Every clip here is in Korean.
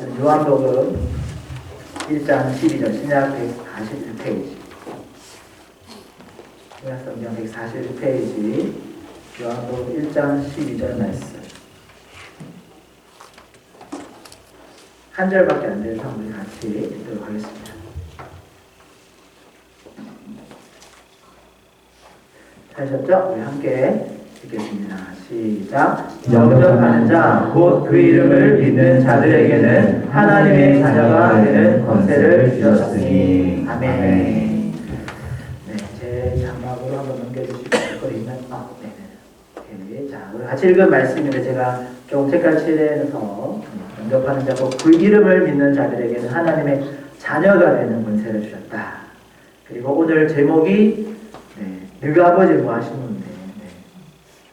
말씀 요한복음 1장 12절 신약 141페이지 신약성경 141페이지 요한복음 1장 12절 말씀 한 절밖에 안 돼서 우리 같이 읽도록 하겠습니다. 하셨죠? 우리 함께 읽겠습니다. 시작. 영접하는 자, 곧 그 이름을 믿는 자들에게는 하나님의 자녀가 되는 권세를 주셨으니. 아멘. 네, 제 장막으로 한번 넘겨주실 거 있나요? 네. 자, 우리 같이 읽은 말씀인데 제가 좀 색깔 칠해서 영접하는 자, 곧 그 이름을 믿는 자들에게는 하나님의 자녀가 되는 권세를 주셨다. 그리고 오늘 제목이 너희 아버지 뭐 하시는 건데,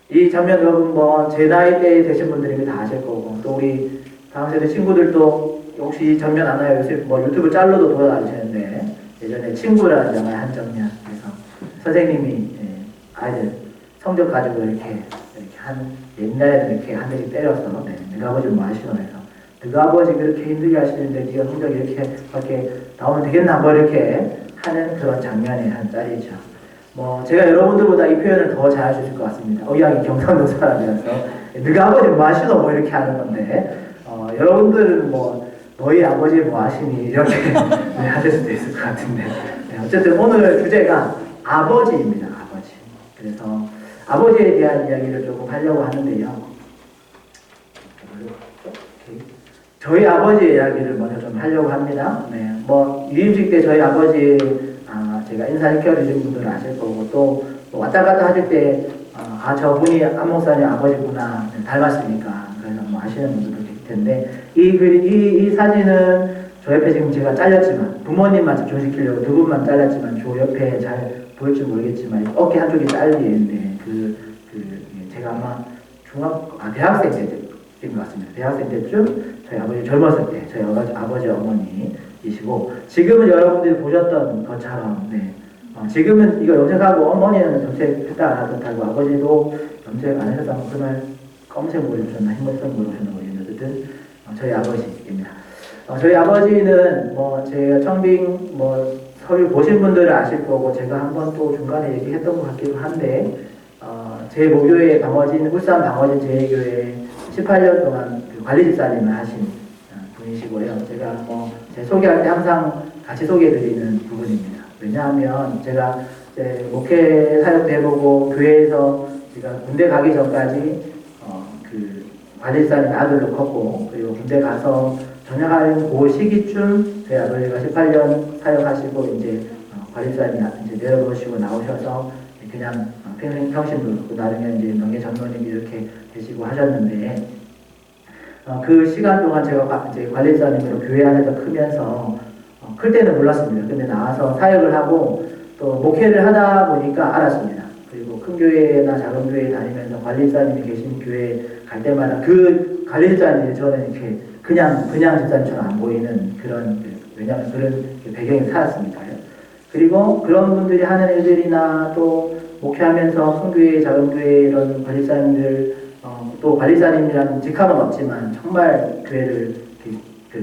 이 장면 여러분 제 나이 때 되신 분들이 다 아실 거고, 또 우리 다음 세대 친구들도 혹시 이 장면 아나요? 요새 유튜브 짤로도 돌아다니시는데, 예전에 친구라는 영화의 한 장면, 그래서 선생님이 아이들 성적 가지고 이렇게 옛날에 이렇게 한 대씩 때려서, 너희 아버지 뭐 하시노? 해서, 너희 아버지 그렇게 힘들게 하시는데, 네가 성적 이렇게 밖에 나오면 되겠나? 이렇게 하는 그런 장면의 한 짤이죠. 제가 여러분들보다 이 표현을 더 잘 하실 것 같습니다. 의학이 경상도 사람이라서 너희 아버지 뭐 하시노? 이렇게 하는 건데 여러분들은 너희 아버지 뭐 하시니? 이렇게 하실 수도 있을 것 같은데 어쨌든 오늘 주제가 아버지입니다. 아버지. 그래서 아버지에 대한 이야기를 조금 하려고 하는데요. 저희 아버지의 이야기를 먼저 좀 하려고 합니다. 유임식 때 저희 아버지 제가 인사시켜주신 분들은 아실 거고, 또 왔다 갔다 하실 때, 저분이 안 목사님 아버지구나, 닮았으니까, 그래서 아시는 분들도 계실 텐데, 이 사진은 저 옆에 지금 제가 잘렸지만, 부모님만 집중시키려고 두 분만 잘랐지만, 저 옆에 잘 보일지 모르겠지만, 어깨 한쪽이 잘리는데, 제가 아마 대학생 때인 것 같습니다. 대학생 때쯤, 저희 아버지 젊었을 때, 저희 아버지 어머니이시고, 지금은 여러분들이 보셨던 것처럼, 지금은 이거 염색하고, 어머니는 염색했다 안 하셨다고, 아버지도 염색 안 하셨다고, 그날 검은색 머리 주셨나, 흰머리 주셨나 모르겠는데, 어쨌든, 저희 아버지입니다. 저희 아버지는, 제가 청빙, 서류 보신 분들은 아실 거고, 제가 한번 또 중간에 얘기했던 것 같기도 한데, 제 모교회 울산 방어진 제일교회 18년 동안 관리집사님을 하신 분이시고요. 제가 제 소개할 때 항상 같이 소개해드리는 부분입니다. 왜냐하면 제가 목회 사역도 해보고 교회에서 제가 군대 가기 전까지 관리집사님 아들로 컸고, 그리고 군대 가서 전역하는 그 시기쯤 저희 아버지가 18년 사역하시고 이제 관리집사님 이제 내려놓으시고 나오셔서 그냥 평신도 나중에 이제 명예 전무님 이렇게 되시고 하셨는데, 그 시간 동안 제가 이제 관리자님으로 교회 안에서 크면서 클 때는 몰랐습니다. 근데 나와서 사역을 하고 또 목회를 하다 보니까 알았습니다. 그리고 큰 교회나 작은 교회에 다니면서 관리자님이 계신 교회에 갈 때마다 그 관리자님이 저는 이렇게 그냥 집사님처럼 안 보이는 그런, 왜냐하면 그런 배경에 살았으니까요. 그리고 그런 분들이 하는 일들이나 또 목회하면서 큰 교회, 작은 교회 이런 관리자님들, 또 관리자님이라는 직함은 없지만 정말 교회를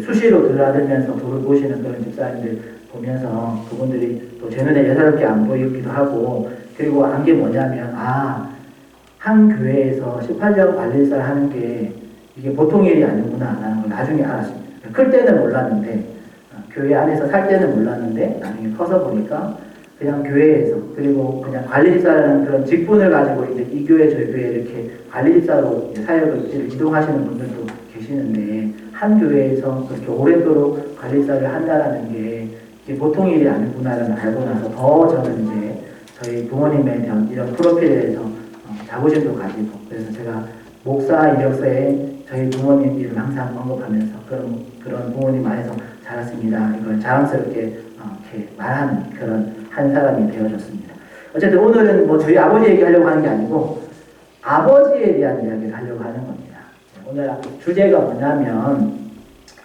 수시로 드나들면서 돌보시는 그런 집사님들 보면서 그분들이 또 제 눈에 예사롭게 안 보이기도 하고, 그리고 한 게 뭐냐면 한 교회에서 18년 관리사를 하는 게 이게 보통 일이 아니구나 라는 걸 나중에 알았습니다. 클 때는 몰랐는데, 교회 안에서 살 때는 몰랐는데 나중에 커서 보니까 그냥 교회에서, 그리고 그냥 관리집사라는 그런 직분을 가지고 이제 이 교회 저희 교회 이렇게 관리집사로 사역을 이동하시는 분들도 계시는데, 한 교회에서 그렇게 오랫도록 관리집사를 한다라는 게 이게 보통 일이 아니구나를 알고 나서 더 저는 이제 저희 부모님에 대한 이런 프로필에 대해서 자부심도 가지고, 그래서 제가 목사 이력서에 저희 부모님 이름 항상 언급하면서 그런 부모님 안에서 자랐습니다. 이걸 자랑스럽게 이렇게 말하는 그런 한 사람이 되어줬습니다. 어쨌든 오늘은 저희 아버지 얘기하려고 하는 게 아니고 아버지에 대한 이야기를 하려고 하는 겁니다. 오늘 주제가 뭐냐면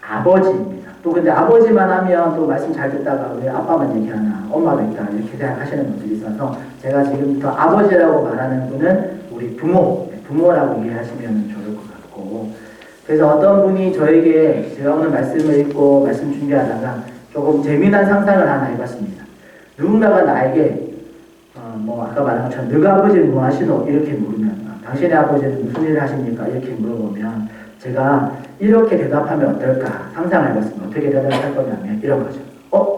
아버지입니다. 또 근데 아버지만 하면 또 말씀 잘 듣다가 왜 아빠만 얘기하나, 엄마가 있다 이렇게 생각하시는 분들이 있어서 제가 지금부터 아버지라고 말하는 분은 우리 부모라고 이해하시면 좋을 것 같고, 그래서 어떤 분이 저에게 제가 오늘 말씀을 읽고 말씀 준비하다가 조금 재미난 상상을 하나 해봤습니다. 누군가가 나에게 뭐 아까 말한 것처럼 너가 아버지는 뭐 하시노? 이렇게 물으면 당신의 아버지는 무슨 일을 하십니까? 이렇게 물어보면 제가 이렇게 대답하면 어떨까 상상을 해봤습니다. 어떻게 대답할 거냐면 이런 거죠.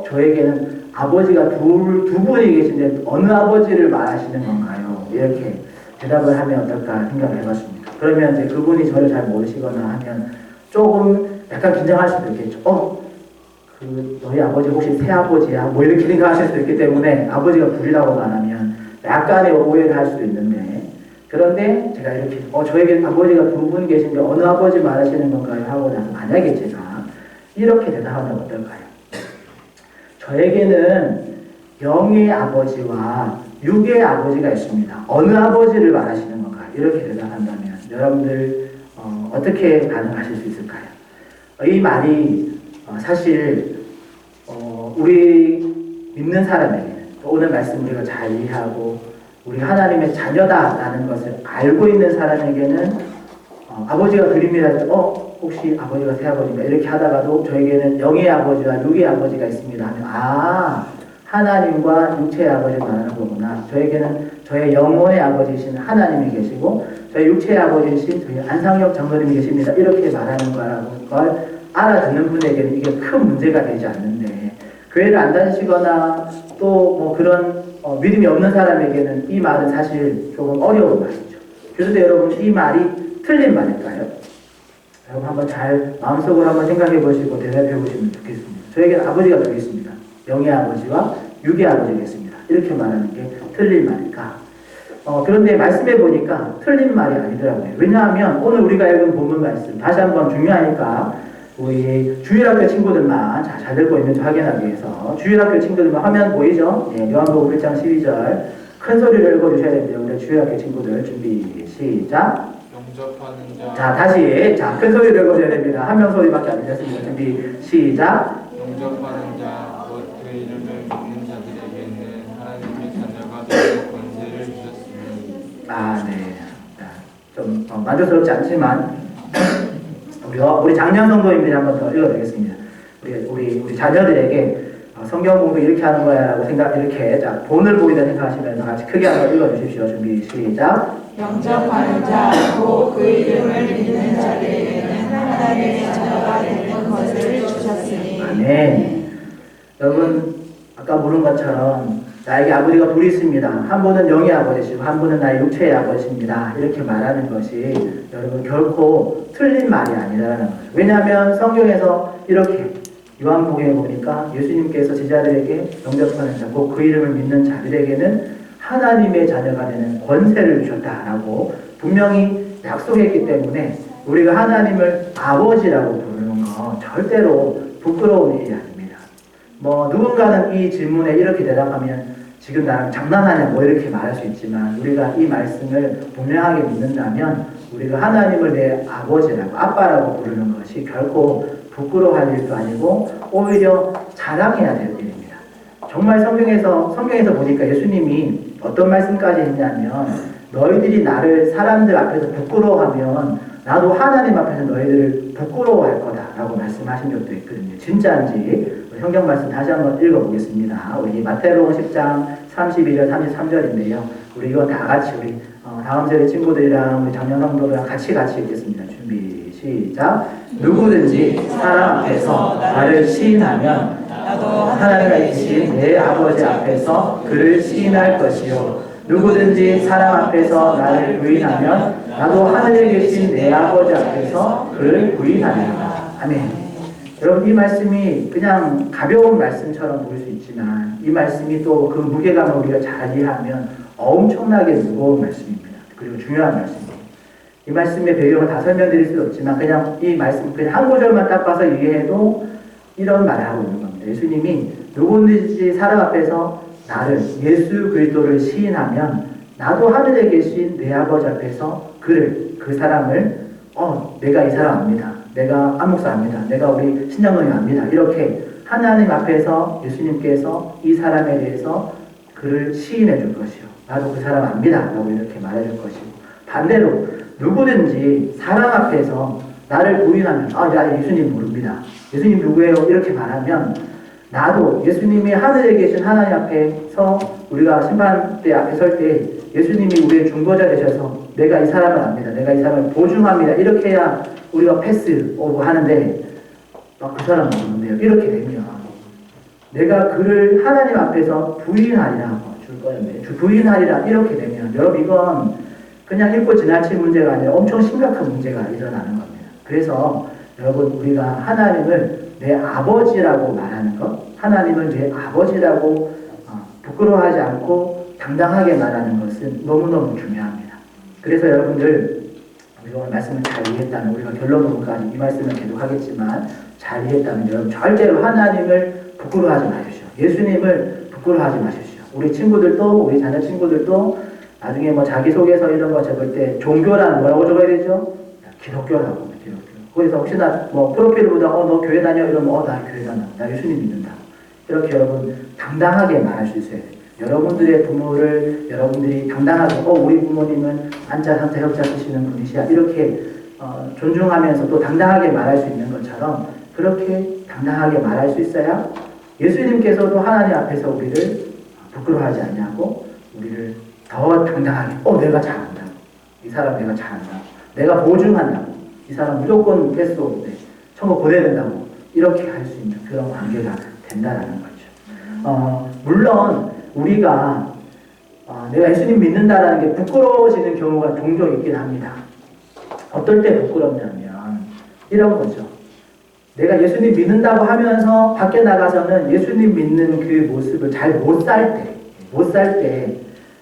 저에게는 아버지가 두 분이 계신데 어느 아버지를 말하시는 건가요? 이렇게 대답을 하면 어떨까 생각을 해봤습니다. 그러면 이제 그분이 저를 잘 모르시거나 하면 조금 약간 긴장할 수도 있겠죠. 너희 아버지 혹시 새아버지야? 뭐 이렇게 생각하실 수도 있기 때문에 아버지가 둘이라고 말하면 약간의 오해를 할 수도 있는데, 그런데 제가 이렇게 저에게 아버지가 두 분 계신데 어느 아버지 말하시는 건가요? 하고 나서 만약에 제가 이렇게 대답하면 어떨까요? 저에게는 영의 아버지와 육의 아버지가 있습니다. 어느 아버지를 말하시는 건가? 이렇게 대답한다면 여러분들 어떻게 반응하실 수 있을까요? 이 말이 사실 우리 믿는 사람에게는 오늘 말씀 우리가 잘 이해하고 우리 하나님의 자녀다라는 것을 알고 있는 사람에게는 아버지가 드립니다. 혹시 아버지가 새아버지인가? 이렇게 하다가도 저에게는 영의 아버지와 육의 아버지가 있습니다 하면 하나님과 육체의 아버지를 말하는 거구나. 저에게는 저의 영혼의 아버지이신 하나님이 계시고 저의 육체의 아버지이신 저희 안상혁 장로님이 계십니다. 이렇게 말하는 거라고 걸 알아듣는 분에게는 이게 큰 문제가 되지 않는데, 교회를 안 다니시거나 또 뭐 그런 믿음이 없는 사람에게는 이 말은 사실 조금 어려운 말이죠. 그런데 여러분, 이 말이 틀린 말일까요? 여러분 한번 잘 마음속으로 한번 생각해 보시고 대답해 보시면 좋겠습니다. 저에게는 아버지가 되겠습니다. 영의 아버지와 육의 아버지겠습니다. 이렇게 말하는 게 틀린 말일까? 그런데 말씀해 보니까 틀린 말이 아니더라고요. 왜냐하면 오늘 우리가 읽은 본문 말씀, 다시 한번 중요하니까 우리 주일학교 친구들만 잘 듣고 있는지 확인하기 위해서 주일학교 친구들만 화면 보이죠? 요한복음 1장 12절 큰 소리를 읽어주셔야 됩니다. 우리 주일학교 친구들 준비 시작. 영접하는 자. 자, 다시 큰 소리를 읽어줘야 됩니다. 한 명 소리밖에 안 들렸습니다. 준비 시작. 영접하는 자, 곧 그 이름을 믿는 자들에게는 하나님의 자녀가 되는 권세를 주셨습니다. 네. 좀 만족스럽지 않지만 우리 작년 성도님들이 한번 더 읽어드리겠습니다. 우리 자녀들에게 성경 공부 이렇게 하는 거야라고 이렇게 본을 보이다 생각하시면서 같이 크게 한번 읽어주십시오. 준비 시작. 영접하는 자, 곧 그 이름을 믿는 자들에게는 하나님의 자녀가 되는 것을 주셨으니. 아멘. 여러분 아까 물은 것처럼 나에게 아버지가 둘이 있습니다. 한 분은 영의 아버지시고 한 분은 나의 육체의 아버지입니다. 이렇게 말하는 것이 여러분 결코 틀린 말이 아니라는 거죠. 왜냐하면 성경에서 이렇게 요한복음에 보니까 예수님께서 제자들에게 영접하는 자, 곧 그 이름을 믿는 자들에게는 하나님의 자녀가 되는 권세를 주셨다라고 분명히 약속했기 때문에 우리가 하나님을 아버지라고 부르는 건 절대로 부끄러운 일이 아닙니다. 누군가는 이 질문에 이렇게 대답하면 지금 나랑 장난하냐 뭐 이렇게 말할 수 있지만, 우리가 이 말씀을 분명하게 믿는다면 우리가 하나님을 내 아버지라고 아빠라고 부르는 것이 결코 부끄러워할 일도 아니고 오히려 자랑해야 될 일입니다. 정말 성경에서 보니까 예수님이 어떤 말씀까지 했냐면 너희들이 나를 사람들 앞에서 부끄러워하면 나도 하나님 앞에서 너희들을 부끄러워할 거다라고 말씀하신 적도 있거든요. 진짜인지 성경 말씀 다시 한번 읽어보겠습니다. 우리 마태복음 10장 32절 33절인데요. 우리 이거 다 같이 우리 다음 세대 친구들이랑 우리 작년 성도들이랑 같이 읽겠습니다. 준비 시작. 누구든지 사람 앞에서 나를 시인하면 나도 하나님과 계신 내 아버지 앞에서 그를 시인할 것이요, 누구든지 사람 앞에서 나를 부인하면 나도 하늘에 계신 내 아버지 앞에서 그를 부인하리라. 아멘. 여러분, 이 말씀이 그냥 가벼운 말씀처럼 보일 수 있지만 이 말씀이 또 그 무게감을 우리가 잘 이해하면 엄청나게 무거운 말씀입니다. 그리고 중요한 말씀입니다. 이 말씀의 배경을 다 설명드릴 수 없지만 그냥 이 말씀 그냥 한 구절만 딱 봐서 이해해도 이런 말을 하고 있는 겁니다. 예수님이 누구든지 사람 앞에서 나를, 예수 그리스도를 시인하면 나도 하늘에 계신 내 아버지 앞에서 그 사람을 내가 이 사람 압니다. 내가 안목사 압니다. 내가 우리 신장로님 압니다. 이렇게 하나님 앞에서 예수님께서 이 사람에 대해서 그를 시인해 줄 것이요, 나도 그 사람 압니다 라고 이렇게 말해 줄 것이고, 반대로 누구든지 사람 앞에서 나를 부인하면 나 예수님 모릅니다. 예수님 누구예요? 이렇게 말하면 나도 예수님이 하늘에 계신 하나님 앞에서 우리가 심판대 앞에 설 때 예수님이 우리의 중보자 되셔서 내가 이 사람을 압니다. 내가 이 사람을 보증합니다. 이렇게 해야 우리가 패스 오브 하는데 그 사람은 누군데요? 이렇게 되면 내가 그를 하나님 앞에서 부인하리라 줄 거였는데 부인하리라 이렇게 되면 여러분 이건 그냥 읽고 지나칠 문제가 아니라 엄청 심각한 문제가 일어나는 겁니다. 그래서 여러분 우리가 하나님을 내 아버지라고 말하는 것, 하나님을 내 아버지라고 부끄러워하지 않고 당당하게 말하는 것은 너무너무 중요합니다. 그래서 여러분들 우리가 오늘 말씀을 잘 이해했다면 우리가 결론부까지 이 말씀을 계속하겠지만 잘 이해했다면 여러분 절대로 하나님을 부끄러워하지 마십시오. 예수님을 부끄러워하지 마십시오. 우리 친구들도 우리 자녀 친구들도 나중에 뭐 자기소개서 이런 거 적을 때 종교란 뭐라고 적어야 되죠? 기독교라고. 기독교. 거기서 혹시나 뭐 프로필보다 너 교회 다녀 이러면 나 교회 다녀. 나 예수님 믿는다. 이렇게 여러분 당당하게 말할 수 있어야 돼요. 여러분들의 부모를 여러분들이 당당하게 우리 부모님은 한자 상태 협자 쓰시는 분이시야. 이렇게 존중하면서 또 당당하게 말할 수 있는 것처럼 그렇게 당당하게 말할 수 있어야 예수님께서도 하나님 앞에서 우리를 부끄러워하지 않냐고 우리를 더 당당하게 내가 잘한다. 이 사람 내가 잘한다. 내가 보증한다고. 이 사람 무조건 패스 오는데 천국 보내야 된다고. 이렇게 할 수 있는 그런 관계가 된다라는 거죠. 물론 우리가 내가 예수님 믿는다라는 게 부끄러워지는 경우가 종종 있긴 합니다. 어떨 때 부끄럽냐면 이런 거죠. 내가 예수님 믿는다고 하면서 밖에 나가서는 예수님 믿는 그 모습을 잘 못 살 때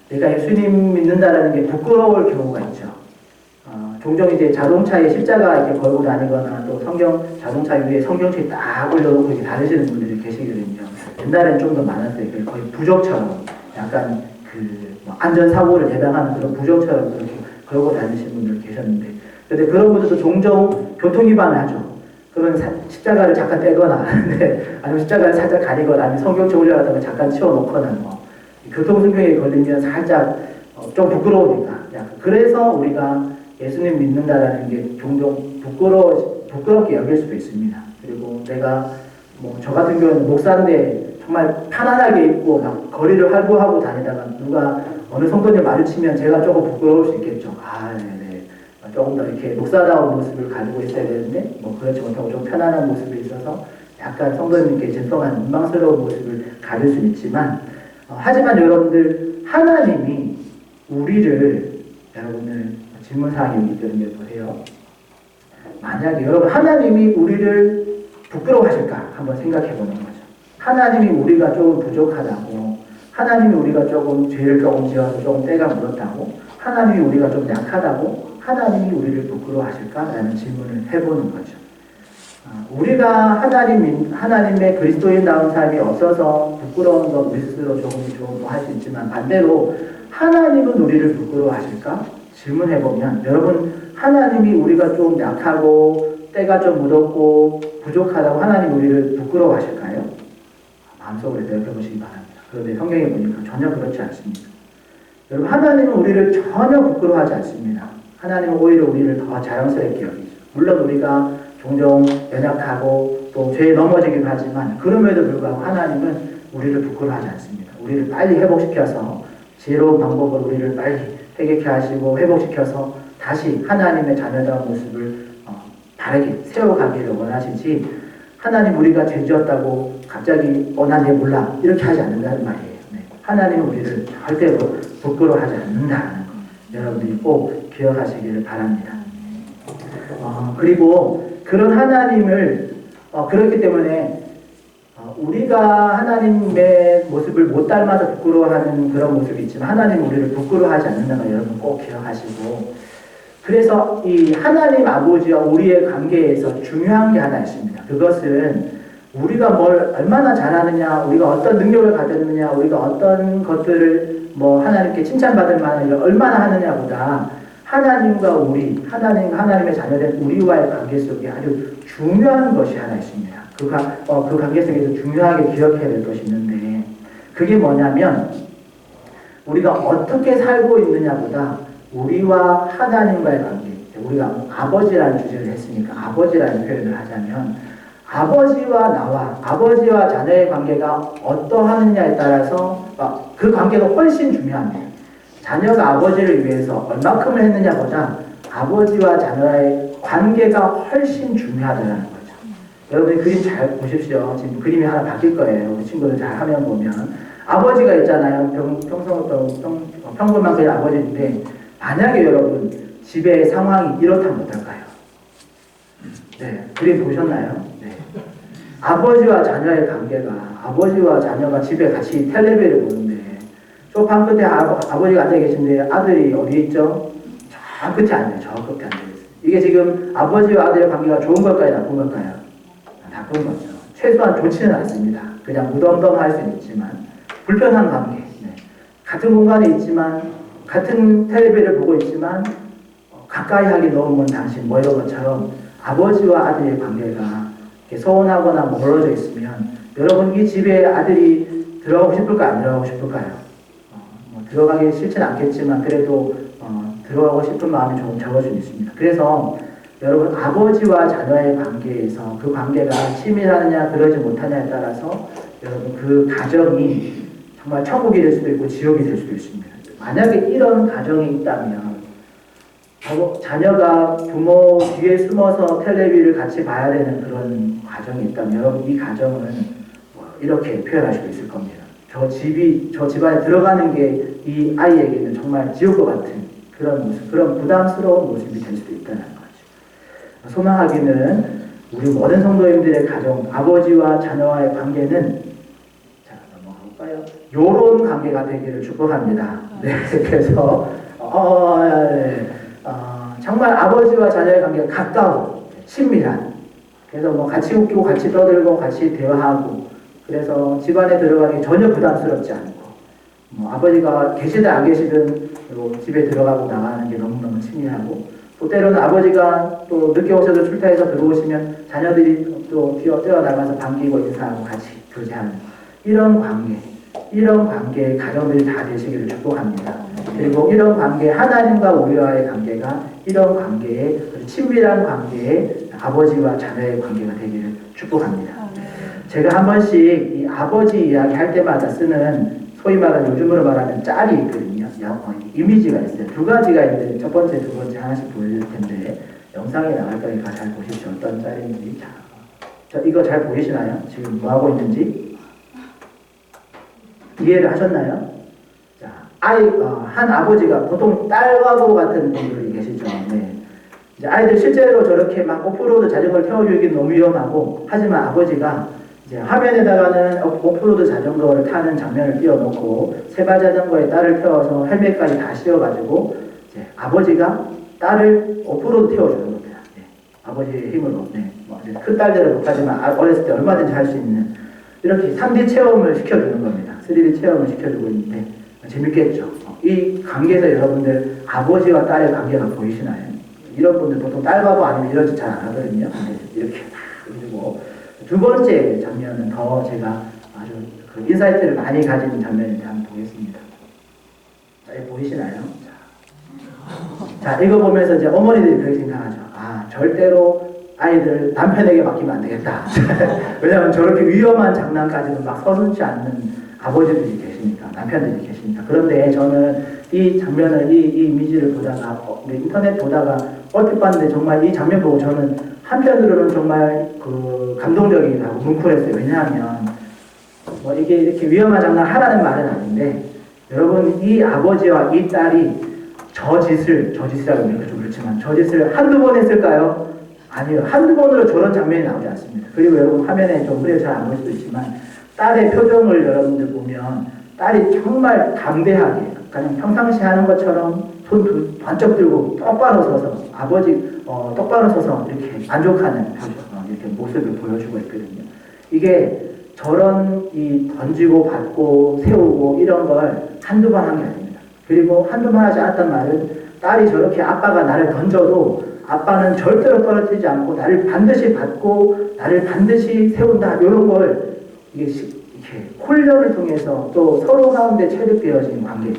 내가 예수님 믿는다라는 게 부끄러울 경우가 있죠. 종종 이제 자동차에 십자가 이렇게 걸고 다니거나 또 자동차 위에 성경책 딱 올려놓고 이렇게 다니시는 분들이 계시거든요. 옛날엔 좀 더 많았어요. 거의 부적처럼 약간 뭐 안전사고를 예방하는 그런 부적처럼 그렇게 걸고 다니시는 분들 계셨는데, 근데 그런 분들도 종종 교통위반을 하죠. 그러면 십자가를 잠깐 떼거나, 아니면 십자가를 살짝 가리거나, 아니면 성경책 올려놨다가 잠깐 치워놓거나, 교통승경에 걸리면 살짝 좀 부끄러우니까. 그래서 우리가 예수님 믿는다라는 게 종종 부끄럽게 여길 수도 있습니다. 그리고 내가 저 같은 경우는 목사인데 정말 편안하게 입고 막 거리를 활보하고 다니다가 누가 어느 성도님 마주치면 제가 조금 부끄러울 수 있겠죠. 네네. 조금 더 이렇게 목사다운 모습을 가지고 있어야 되는데 그렇지 못하고 좀 편안한 모습이 있어서 약간 성도님께 죄송한 민망스러운 모습을 가질 수 있지만 하지만 여러분들 하나님이 우리를 여러분들 질문사항이 여기 있는 게 보세요. 만약에 여러분 하나님이 우리를 부끄러워하실까 한번 생각해 보는 거죠. 하나님이 우리가 조금 부족하다고, 하나님이 우리가 조금 죄를 조금 지어서 조금 때가 묻었다고, 하나님이 우리가 좀 약하다고 하나님이 우리를 부끄러워하실까라는 질문을 해보는 거죠. 우리가 하나님의 그리스도인다운 삶이 없어서 부끄러운 것 우리 스스로 조금 할 수 있지만 반대로 하나님은 우리를 부끄러워하실까? 질문해보면 여러분 하나님이 우리가 좀 약하고 때가 좀 묻었고 부족하다고 하나님 우리를 부끄러워하실까요? 마음속으로 생각해보시기 바랍니다. 그런데 성경에 보니까 전혀 그렇지 않습니다. 여러분 하나님은 우리를 전혀 부끄러워하지 않습니다. 하나님은 오히려 우리를 더 자랑스럽게 여기죠. 물론 우리가 종종 연약하고 또 죄에 넘어지기도 하지만 그럼에도 불구하고 하나님은 우리를 부끄러워하지 않습니다. 우리를 빨리 회복시켜서 지혜로운 방법으로 우리를 빨리 회개케 하시고 회복시켜서 다시 하나님의 자녀다운 모습을 바르게 세워가기를 원하시지 하나님 우리가 죄 지었다고 갑자기 난 얘 몰라 이렇게 하지 않는다는 말이에요. 하나님은 우리를 절대로 부끄러워하지 않는다는 거 여러분들이 꼭 기억하시기를 바랍니다. 그리고 그런 하나님을 그렇기 때문에 우리가 하나님의 모습을 못 닮아서 부끄러워하는 그런 모습이 있지만 하나님은 우리를 부끄러워하지 않는다는 걸 여러분 꼭 기억하시고, 그래서 이 하나님 아버지와 우리의 관계에서 중요한 게 하나 있습니다. 그것은 우리가 뭘 얼마나 잘하느냐, 우리가 어떤 능력을 가졌느냐, 우리가 어떤 것들을 하나님께 칭찬받을 만한 일을 얼마나 하느냐보다 하나님과 하나님의 자녀된 우리와의 관계 속에 아주 중요한 것이 하나 있습니다. 그 관계 속에서 중요하게 기억해야 될 것이 있는데, 그게 뭐냐면 우리가 어떻게 살고 있느냐보다 우리와 하나님과의 관계, 우리가 아버지라는 주제를 했으니까 아버지라는 표현을 하자면 아버지와 나와 아버지와 자녀의 관계가 어떠하느냐에 따라서 그 관계가 훨씬 중요합니다. 자녀가 아버지를 위해서 얼마큼을 했느냐보다 아버지와 자녀의 관계가 훨씬 중요하다는 거죠. 여러분이 그림 잘 보십시오. 지금 그림이 하나 바뀔 거예요. 우리 친구들 잘 화면 보면 아버지가 있잖아요. 평범한 그냥 아버지인데 만약에 여러분 집의 상황이 이렇다면 어떨까요? 네, 그림 보셨나요? 네. 아버지와 자녀의 관계가 아버지와 자녀가 집에 같이 텔레비를 보는데 소파 끝에 아버지가 앉아 계신데 아들이 어디에 있죠? 저 끝에 앉아요. 저 끝에 앉아 있어요. 이게 지금 아버지와 아들의 관계가 좋은 걸까요? 나쁜 걸까요? 나쁜 거죠. 최소한 좋지는 않습니다. 그냥 무덤덤할 수는 있지만 불편한 관계. 네. 같은 공간에 있지만 같은 텔레비를 보고 있지만 가까이 하기 너무 먼 당신 뭐 이런 것처럼 아버지와 아들의 관계가 서운하거나 멀어져 있으면 여러분 이 집에 아들이 들어가고 싶을까 안 들어가고 싶을까요? 들어가기 싫진 않겠지만 그래도 들어가고 싶은 마음이 조금 적을 수 있습니다. 그래서 여러분 아버지와 자녀의 관계에서 그 관계가 치밀하느냐 그러지 못하냐에 따라서 여러분 그 가정이 정말 천국이 될 수도 있고 지옥이 될 수도 있습니다. 만약에 이런 가정이 있다면 자녀가 부모 뒤에 숨어서 텔레비를 같이 봐야 되는 그런 가정이 있다면 여러분 이 가정은 이렇게 표현할 수도 있을 겁니다. 저 집안에 들어가는 게 이 아이에게는 정말 지옥과 같은 그런 모습, 그런 부담스러운 모습이 될 수도 있다는 거죠. 소망하기는 우리 모든 성도님들의 가정, 아버지와 자녀와의 관계는 자 넘어가 볼까요? 요런 관계가 되기를 축복합니다. 네, 그래서 정말 아버지와 자녀의 관계가 가까운, 친밀한. 그래서 뭐 같이 웃기고 같이 떠들고 같이 대화하고 그래서 집안에 들어가기 전혀 부담스럽지 않고 아버지가 계시든 안 계시든 집에 들어가고 나가는 게 너무너무 친밀하고 또 때로는 아버지가 또 늦게 오셔서 출타해서 들어오시면 자녀들이 또 뛰어나가서 반기고 인사하고 같이 교제하는 이런 관계 가정들이 다 되시기를 축복합니다. 그리고 이런 관계 하나님과 우리와의 관계가 이런 관계에 친밀한 관계에 아버지와 자녀의 관계가 되기를 축복합니다. 제가 한 번씩 이 아버지 이야기 할 때마다 쓰는 소위 말하는 요즘으로 말하면 짤이 있거든요. 이미지가 있어요. 두 가지가 있는데 첫 번째, 두 번째 하나씩 보여줄 텐데 영상에 나갈 거니까 잘 보십시오. 어떤 짤인지. 자, 이거 잘 보이시나요? 지금 뭐 하고 있는지 이해를 하셨나요? 자, 한 아버지가 보통 딸과도 같은 분들이 계시죠. 네. 이제 아이들 실제로 저렇게 막 오프로드 자전거를 태워주기 너무 위험하고 하지만 아버지가 이제 화면에다가는 오프로드 자전거를 타는 장면을 띄워놓고 세발 자전거에 딸을 태워서 헬멧까지 다 씌워가지고 이제 아버지가 딸을 오프로드 태워주는 겁니다. 네. 아버지의 힘으로. 네. 큰 딸들은 못하지만 어렸을 때 얼마든지 할 수 있는 이렇게 3D 체험을 시켜주는 겁니다. 3D 체험을 시켜주고 있는데 재밌겠죠. 이 관계에서 여러분들 아버지와 딸의 관계가 보이시나요? 이런 분들 보통 딸바보 아니면 이런 짓 잘 안 하거든요. 이렇게 다 그리고 두 번째 장면은 더 제가 아주 그 인사이트를 많이 가진 장면인데 한번 보겠습니다. 자, 이거 보이시나요? 자, 이거 보면서 이제 어머니들이 그렇게 생각하죠. 절대로 아이들 남편에게 맡기면 안 되겠다. 왜냐하면 저렇게 위험한 장난까지도 막 서슴지 않는 아버지들이 계시니까, 남편들이 계시니까. 그런데 저는 이 장면을, 이 이미지를 보다가, 인터넷 보다가 얼핏 봤는데 정말 이 장면 보고 저는 한편으로는 정말 그 감동적이기도 하고 뭉클했어요. 왜냐하면 뭐 이게 이렇게 위험한 장난 하라는 말은 아닌데 여러분 이 아버지와 이 딸이 저짓이라고 하면 좀 그렇지만 저짓을 한두 번 했을까요? 아니요. 한두 번으로 저런 장면이 나오지 않습니다. 그리고 여러분 화면에 좀 흐려 잘 안 보일 수도 있지만 딸의 표정을 여러분들 보면 딸이 정말 담대하게 그냥 평상시 하는 것처럼 손 번쩍 들고 똑바로 서서 똑바로 서서 이렇게 만족하는 표정, 이렇게 모습을 보여주고 있거든요. 이게 저런 던지고 받고 세우고 이런 걸 한두 번 한 게 아닙니다. 그리고 한두 번 하지 않았단 말은 딸이 저렇게 아빠가 나를 던져도 아빠는 절대로 떨어뜨리지 않고 나를 반드시 받고 나를 반드시 세운다. 이런 걸 이렇게 훈련을 통해서 또 서로 가운데 체득되어진 관계.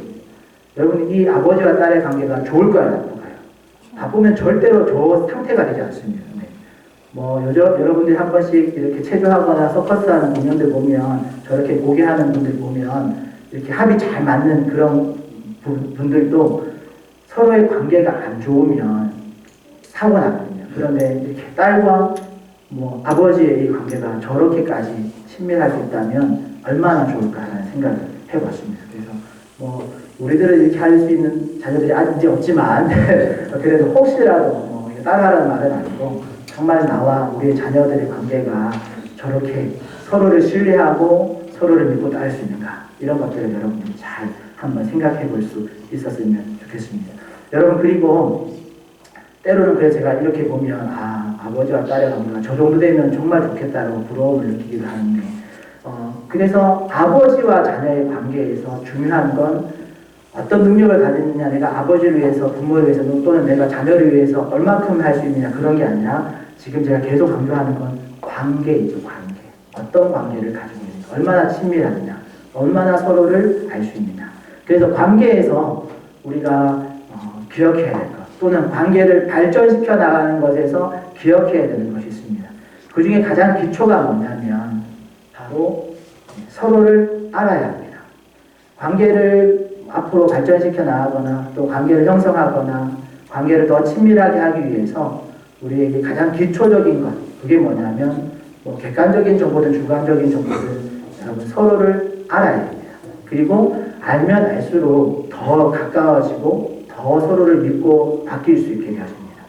여러분 이 아버지와 딸의 관계가 좋을까요? 나쁠까요? 바쁘면 절대로 저 상태가 되지 않습니다. 네. 뭐 여러분들이 한 번씩 이렇게 체조하거나 서커스하는 공연들 보면 저렇게 고개하는 분들 보면 이렇게 합이 잘 맞는 그런 분들도 서로의 관계가 안 좋으면 사고 나거든요. 그런데 이렇게 딸과 뭐 아버지의 이 관계가 저렇게까지 친밀할 수 있다면 얼마나 좋을까 하는 생각을 해봤습니다. 그래서 뭐 우리들은 이렇게 할 수 있는 자녀들이 아직 없지만 그래도 혹시라도 뭐 따라하라는 말은 아니고 정말 나와 우리의 자녀들의 관계가 저렇게 서로를 신뢰하고 서로를 믿고 따를 수 있는가 이런 것들을 여러분들이 잘 한번 생각해 볼 수 있었으면 좋겠습니다. 여러분 그리고 때로는 그래서 제가 이렇게 보면 아버지와 딸의 관계가 저 정도 되면 정말 좋겠다라고 부러움을 느끼기도 하는데 그래서 아버지와 자녀의 관계에서 중요한 건 어떤 능력을 가지느냐, 내가 아버지를 위해서, 부모를 위해서 또는 내가 자녀를 위해서 얼만큼 할 수 있느냐 그런 게 아니라 지금 제가 계속 강조하는 건 관계이죠. 관계. 어떤 관계를 가지고 있는가, 얼마나 친밀하느냐, 얼마나 서로를 알 수 있느냐. 그래서 관계에서 우리가 기억해야 될 것, 또는 관계를 발전시켜 나가는 것에서 기억해야 되는 것이 있습니다. 그 중에 가장 기초가 뭐냐면 바로 서로를 알아야 합니다. 관계를 앞으로 발전시켜 나가거나 또 관계를 형성하거나 관계를 더 친밀하게 하기 위해서 우리에게 가장 기초적인 것, 그게 뭐냐면 뭐 객관적인 정보든 주관적인 정보든 여러분 서로를 알아야 됩니다. 그리고 알면 알수록 더 가까워지고 더 서로를 믿고 바뀔 수 있게 되어집니다.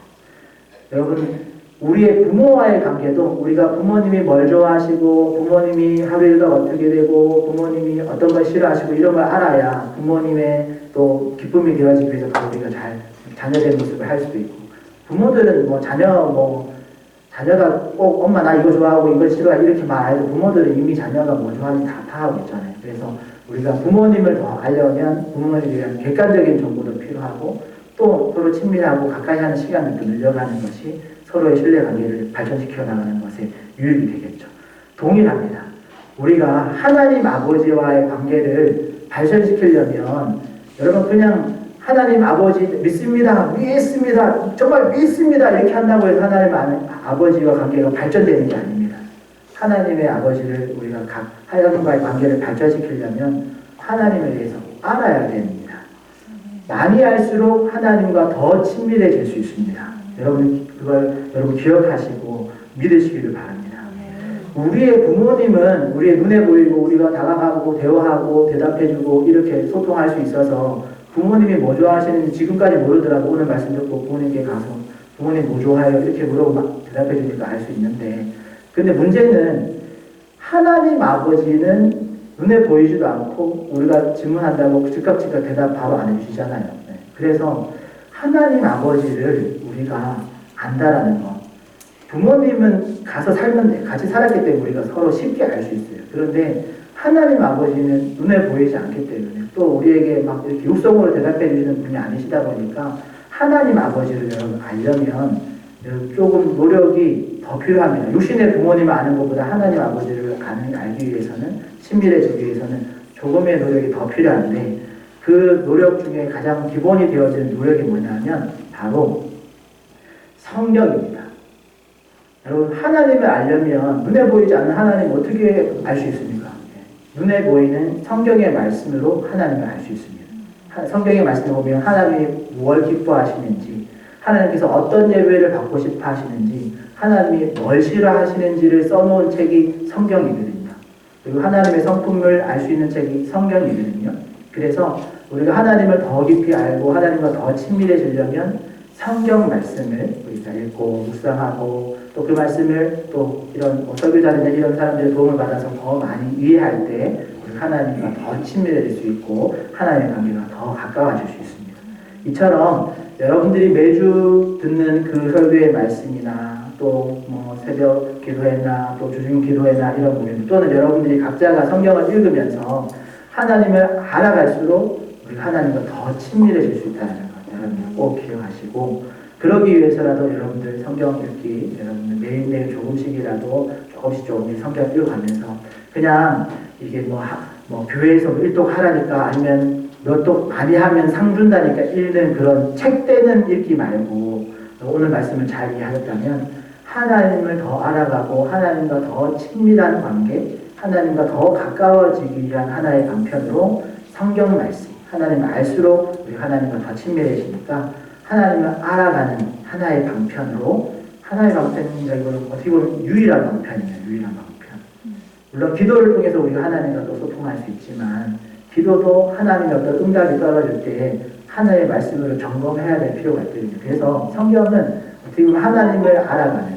여러분 우리의 부모와의 관계도 우리가 부모님이 뭘 좋아하시고 부모님이 하루 일과가 어떻게 되고 부모님이 어떤 걸 싫어하시고 이런 걸 알아야 부모님의 또 기쁨이 되어지기 위해서 우리가 잘 자녀된 모습을 할 수도 있고, 부모들은 뭐 자녀가 꼭 엄마 나 이거 좋아하고 이걸 싫어해 이렇게 말해도 부모들은 이미 자녀가 뭐 좋아하는지 다 파악하고 있잖아요. 그래서 우리가 부모님을 더 알려면 부모님에 대한 객관적인 정보도 필요하고 또 서로 친밀하고 가까이 하는 시간을 늘려가는 것이 서로의 신뢰관계를 발전시켜 나가는 것에 유익이 되겠죠. 동일합니다. 우리가 하나님 아버지와의 관계를 발전시키려면 여러분 그냥 하나님 아버지 믿습니다, 정말 믿습니다 이렇게 한다고 해서 하나님 아버지와 관계가 발전되는 게 아닙니다. 하나님의 아버지를 우리가 하나님과의 관계를 발전시키려면 하나님에 대해서 알아야 됩니다. 많이 알수록 하나님과 더 친밀해질 수 있습니다. 여러분 기억하시고 믿으시기를 바랍니다. 우리의 부모님은 우리의 눈에 보이고 우리가 다가가고 대화하고 대답해주고 이렇게 소통할 수 있어서 부모님이 뭐 좋아하시는지 지금까지 모르더라도 오늘 말씀 듣고 부모님께 가서 부모님 뭐 좋아해요 이렇게 물어보고 대답해주니까 알 수 있는데, 근데 문제는 하나님 아버지는 눈에 보이지도 않고 우리가 질문한다고 즉각 대답 바로 안 해주시잖아요. 그래서 하나님 아버지를 우리가 안다라는 것, 부모님은 가서 살면 같이 살았기 때문에 우리가 서로 쉽게 알 수 있어요. 그런데 하나님 아버지는 눈에 보이지 않기 때문에 또 우리에게 막 이렇게 육성으로 대답해 주시는 분이 아니시다 보니까 하나님 아버지를 여러분 알려면 조금 노력이 더 필요합니다. 육신의 부모님을 아는 것보다 하나님 아버지를 알기 위해서는, 친밀해지기 위해서는 조금의 노력이 더 필요한데, 그 노력 중에 가장 기본이 되어지는 노력이 뭐냐면 바로 성경입니다. 여러분 하나님을 알려면 눈에 보이지 않는 하나님 어떻게 알 수 있습니까? 눈에 보이는 성경의 말씀으로 하나님을 알 수 있습니다. 성경의 말씀을 보면 하나님이 무엇을 기뻐하시는지, 하나님께서 어떤 예배를 받고 싶어 하시는지, 하나님이 뭘 싫어하시는지를 써놓은 책이 성경이거든요. 그리고 하나님의 성품을 알 수 있는 책이 성경이거든요. 그래서 우리가 하나님을 더 깊이 알고 하나님과 더 친밀해지려면 성경 말씀을 우리가 읽고 묵상하고 또 그 말씀을 또 이런 설교자들이나 이런 사람들의 도움을 받아서 더 많이 이해할 때 우리 하나님과 더 친밀해질 수 있고 하나님의 관계가 더 가까워질 수 있습니다. 이처럼 여러분들이 매주 듣는 그 설교의 말씀이나 또 뭐 새벽 기도회나 또 주중 기도회나 이런 부분, 또는 여러분들이 각자가 성경을 읽으면서 하나님을 알아갈수록 우리 하나님과 더 친밀해질 수 있다는 것 여러분들 꼭 기억하시고, 그러기 위해서라도 여러분들 성경 읽기, 여러분들 매일매일 조금씩 성경 읽어가면서 그냥 이게 뭐 교회에서 일독하라니까 아니면 너 또 많이 하면 상 준다니까 읽는 그런 책 떼는 읽기 말고 오늘 말씀을 잘 이해하셨다면 하나님을 더 알아가고 하나님과 더 친밀한 관계, 하나님과 더 가까워지기 위한 하나의 방편으로 성경 말씀, 하나님을 알수록 우리 하나님과 더 친밀해지니까 하나님을 알아가는 하나의 방편으로 하나의 방편입니다. 이거는 어떻게 보면 유일한 방편이에요. 유일한 방편. 물론 기도를 통해서 우리가 하나님과 또 소통할 수 있지만 기도도 하나님의 어떤 응답이 떨어질 때 하나님의 말씀으로 점검해야 될 필요가 있거든요. 그래서 성경은 어떻게 보면 하나님을 알아가는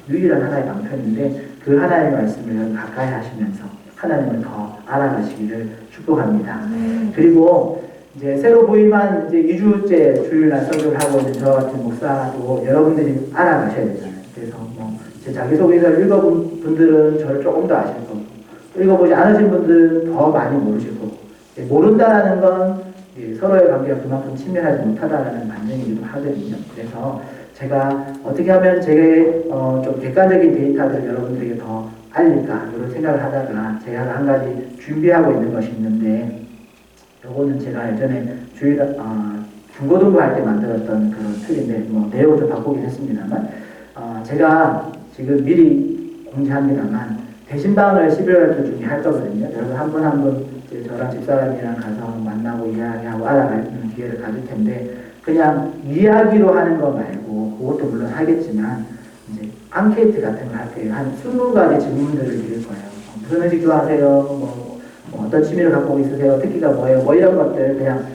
유일한 하나의 방편인데 그 하나님의 말씀을 가까이 하시면서 하나님을 더 알아가시기를 축복합니다. 그리고 이제 새로 부임한 이제 2주째 주일날 설교를 하고 있는 저 같은 목사도 여러분들이 알아가셔야 되잖아요. 그래서 뭐 제 자기소개서를 읽어본 분들은 저를 조금 더 아실 거고 읽어보지 않으신 분들은 더 많이 모르실 거고 모른다라는 건 서로의 관계가 그만큼 친밀하지 못하다라는 반증이기도 하거든요. 그래서 제가 어떻게 하면 제게 좀 객관적인 데이터를 여러분들에게 더 알릴까 이런 생각을 하다가 제가 한 가지 준비하고 있는 것이 있는데 요거는 제가 예전에 중고등부 할 때 만들었던 그런 틀인데 뭐 내용을 좀 바꾸긴 했습니다만 제가 지금 미리 공지합니다만 대신방을 11월 중에 할 거거든요. 여러분 한 분 한 분 저랑 집사람이랑 가서 만나고 이야기하고 알아가는 기회를 가질 텐데 그냥 이야기로 하는 거 말고 그것도 물론 하겠지만 이제 앙케이트 같은 거 할 때 한 20가지 질문들을 드릴 거예요. 무슨 의식 좋아하세요? 뭐 어떤 취미를 갖고 있으세요? 특기가 뭐예요? 뭐 이런 것들 그냥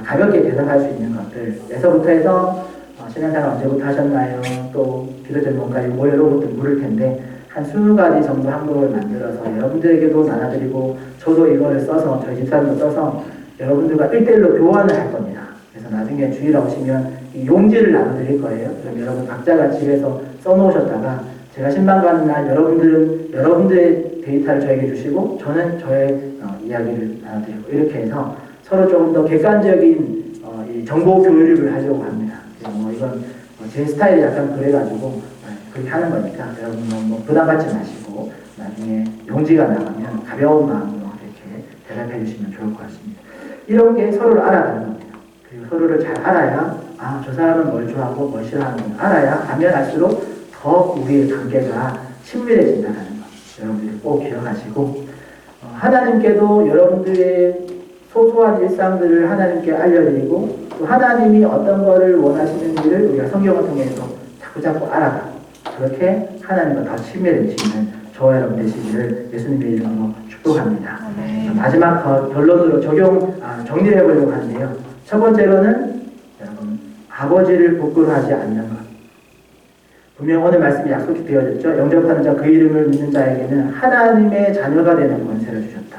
가볍게 대답할 수 있는 것들에서부터 해서 신앙생활 언제부터 하셨나요? 또 기도 전문가 뭐 이런 것들 물을 텐데 한 20가지 정도 항목을 만들어서 여러분들에게도 나눠드리고 저도 이거를 써서 저희 집사님도 써서 여러분들과 1대1로 교환을 할 겁니다. 그래서 나중에 주일에 오시면 이 용지를 나눠드릴 거예요. 그럼 여러분 각자가 집에서 써놓으셨다가 제가 신방 가는 날 여러분들은 여러분들의 데이터를 저에게 주시고 저는 저의 이야기를 나눠드리고 이렇게 해서 서로 조금 더 객관적인 이 정보 교류를 하려고 합니다. 뭐 이건 제 스타일이 약간 그래가지고 그렇게 하는 거니까 여러분 뭐 부담 갖지 마시고 나중에 용지가 나가면 가벼운 마음으로 이렇게 대답해 주시면 좋을 것 같습니다. 이런 게 서로를 알아가는 겁니다. 그리고 서로를 잘 알아야 저 사람은 뭘 좋아하고 뭘 싫어하는 걸 알아야 알면 알수록 더 우리의 관계가 친밀해진다는 것 여러분들이 꼭 기억하시고 하나님께도 여러분들의 소소한 일상들을 하나님께 알려드리고 또 하나님이 어떤 거를 원하시는지를 우리가 성경을 통해서 자꾸 알아가 그렇게 하나님과 더 친밀해지는 저와 여러분 되시기를 예수님의 이름으로 축복합니다. 마지막 결론으로 정리를 해보려고 하는데요. 첫 번째로는 여러분 아버지를 부끄러워하지 않는 것. 분명 오늘 말씀이 약속이 되어졌죠. 영접하는 자 그 이름을 믿는 자에게는 하나님의 자녀가 되는 권세를 주셨다.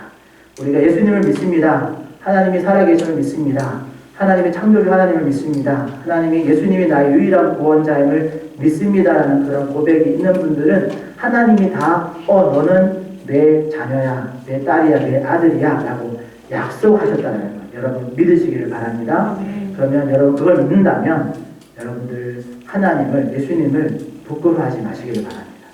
우리가 예수님을 믿습니다. 하나님이 살아계심을 믿습니다. 하나님의 창조주 하나님을 믿습니다. 하나님이 예수님이 나의 유일한 구원자임을 믿습니다라는 그런 고백이 있는 분들은 하나님이 다 너는 내 자녀야, 내 딸이야, 내 아들이야 라고 약속하셨다는 것 여러분 믿으시기를 바랍니다. 그러면 여러분 그걸 믿는다면 여러분들 하나님을 예수님을 부끄러워하지 마시기를 바랍니다.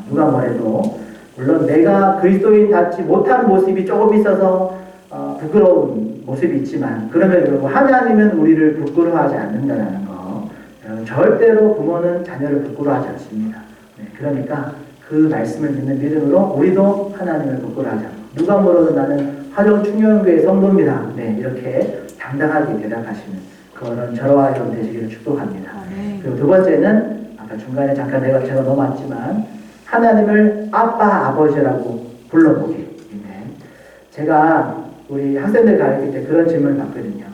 누가 뭐래도 물론 내가 그리스도인답지 못한 모습이 조금 있어서 부끄러운 모습이 있지만 그럼에도 불구하고 하나님은 우리를 부끄러워하지 않는다는 거 절대로 부모는 자녀를 부끄러워하지 않습니다. 그러니까 그 말씀을 믿는 믿음으로 우리도 하나님을 부끄러워하지 않고 누가 뭐래도 나는 화정 충영교회 성도입니다. 이렇게 당당하게 대답하시는 그런 저와 여러분 되시기를 축복합니다. 그리고 두 번째는 아까 중간에 잠깐 제가 넘어왔지만 하나님을 아빠 아버지라고 불러보기. 제가 우리 학생들 가르칠 때 그런 질문을 받거든요.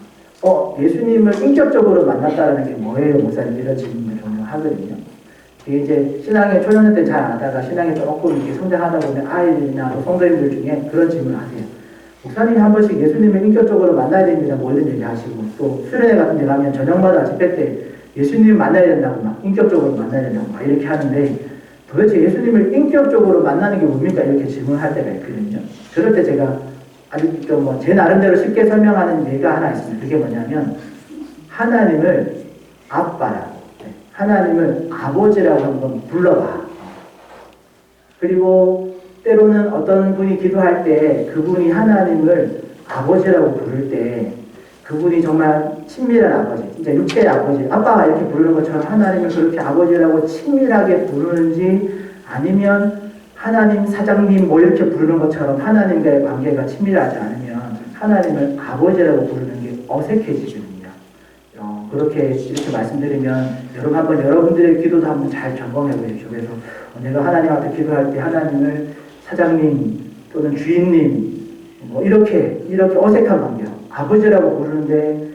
예수님을 인격적으로 만났다는 게 뭐예요, 목사님? 이런 질문을 종종 하거든요. 이게 이제 신앙에 초년생 때 잘 안 하다가 신앙에 조금 이렇게 성장하다 보면 아이들이나 성도님들 중에 그런 질문을 하세요. 목사님이 한 번씩 예수님을 인격적으로 만나야 됩니다. 뭐 이런 얘기 하시고 또 수련회 같은 데 가면 저녁마다 집회 때 예수님 만나야 된다고 막 인격적으로 만나야 된다고 막 이렇게 하는데 도대체 예수님을 인격적으로 만나는 게 뭡니까? 이렇게 질문할 때가 있거든요. 그럴 때 제가 아주 좀 제 나름대로 쉽게 설명하는 예가 하나 있습니다. 그게 뭐냐면 하나님을 아빠라고 하나님을 아버지라고 한번 불러봐. 그리고 때로는 어떤 분이 기도할 때 그분이 하나님을 아버지라고 부를 때 그분이 정말 친밀한 아버지, 진짜 육체의 아버지, 아빠가 이렇게 부르는 것처럼 하나님을 그렇게 아버지라고 친밀하게 부르는지, 아니면 하나님 사장님 뭐 이렇게 부르는 것처럼 하나님과의 관계가 친밀하지 않으면 하나님을 아버지라고 부르는 게 어색해지거든요. 그렇게 이렇게 말씀드리면 여러분 한번 여러분들의 기도도 한번 잘 점검해 보십시오. 그래서 내가 하나님 앞에 기도할 때 하나님을 사장님 또는 주인님 뭐 이렇게 어색한 관계, 아버지라고 부르는데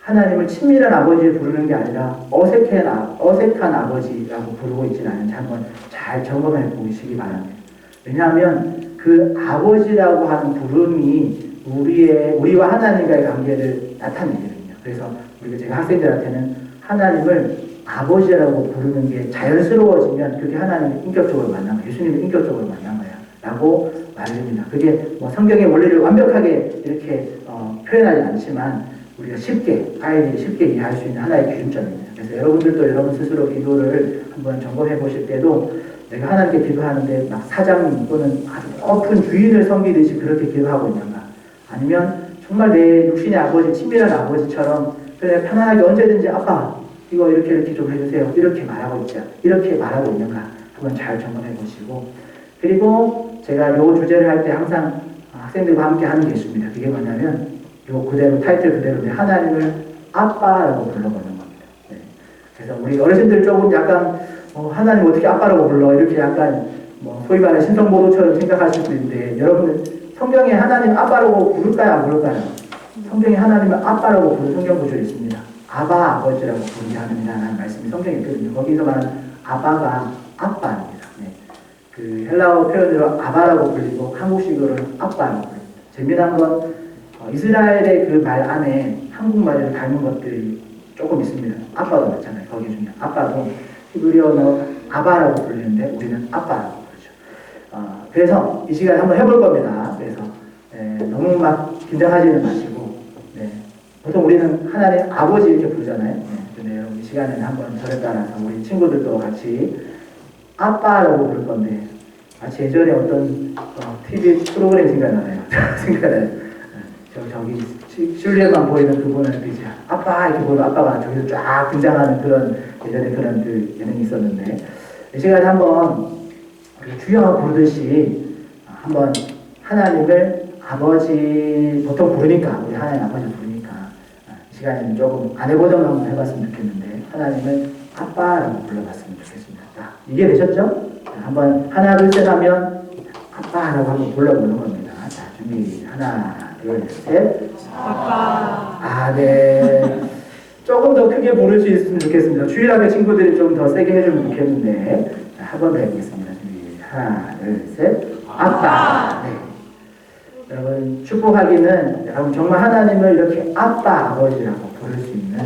하나님을 친밀한 아버지를 부르는 게 아니라 어색한 아버지라고 부르고 있지는 않은지 한번 잘 점검해 보시기 바랍니다. 왜냐하면 그 아버지라고 하는 부름이 우리와 하나님과의 관계를 나타내거든요. 그래서 제가 학생들한테는 하나님을 아버지라고 부르는 게 자연스러워지면 그게 하나님을 인격적으로 만난 거야. 예수님을 인격적으로 만난 거야. 라고 말합니다. 그게 뭐 성경의 원리를 완벽하게 이렇게 표현하지 않지만 우리가 아이들이 쉽게 이해할 수 있는 하나의 기준점입니다. 그래서 여러분들도 여러분 스스로 기도를 한번 점검해 보실 때도 내가 하나님께 기도하는데 막 사장님 또는 아주 높은 주인을 섬기듯이 그렇게 기도하고 있는가? 아니면 정말 내 육신의 아버지, 친밀한 아버지처럼 그래 편안하게 언제든지 아빠 이거 이렇게 좀 해주세요. 이렇게 말하고 있는가? 한번 잘 점검해 보시고, 그리고 제가 요 주제를 할 때 항상 학생들과 함께 하는 게 있습니다. 그게 뭐냐면 요 그대로 타이틀 그대로 하나님을 아빠라고 불러보는 겁니다. 네. 그래서 우리 어르신들 조금 약간 하나님 어떻게 아빠라고 불러 이렇게 약간 소위 말하는 신성모독처럼 생각하실 수 있는데, 여러분들 성경에 하나님 아빠라고 부를까요, 안 부를까요? 성경에 하나님을 아빠라고 부르는 성경 구절이 있습니다. 아바 아버지라고 부르게 하느니라 라는 말씀이 성경에 있거든요. 거기서 말하는 아바가 아빠입니다. 네. 그 헬라어 표현으로 아바라고 불리고 한국식으로는 아빠라고 불립니다. 재미난 건 이스라엘의 그 말 안에 한국말을 닮은 것들이 조금 있습니다. 아빠도 맞잖아요. 거기 중에 아빠도 히브리어로 아바라고 불리는데 우리는 아빠라고 부르죠. 그래서 이 시간에 한번 해볼 겁니다. 그래서 너무 막 긴장하지는 마시고, 보통 우리는 하나님 아버지 이렇게 부르잖아요. 근데 여러분 이 시간에는 한번 저를 따라서 우리 친구들도 같이 아빠라고 부를 건데, 마치 예전에 어떤 TV 프로그램 생각나네요. 저기 실루엣만 보이는 그분은 이제 아빠 이렇게 보면 아빠가 저기서 쫙 등장하는 그런 예전에 그런 그 예능이 있었는데, 이 시간에 한번 주여 부르듯이 한번 하나님을 아버지 보통 부르니까 우리 하나님 아버지 부르니까 이 시간에는 조금 안 해보던 거 한번 해봤으면 좋겠는데 하나님을 아빠라고 불러봤으면 좋겠습니다. 자, 이게 되셨죠? 자, 한번 하나 둘 셋 하면 아빠라고 한번 불러보는 겁니다. 자, 준비 하나 둘 셋. 아빠. 네. 조금 더 크게 부를 수 있으면 좋겠습니다. 주일학교 친구들이 좀 더 세게 해주면 좋겠는데, 자, 한 번 더 해보겠습니다. 준비 하나 둘 셋. 아빠. 네. 여러분 축복하기는 여러분 정말 하나님을 이렇게 아빠 아버지라고 부를 수 있는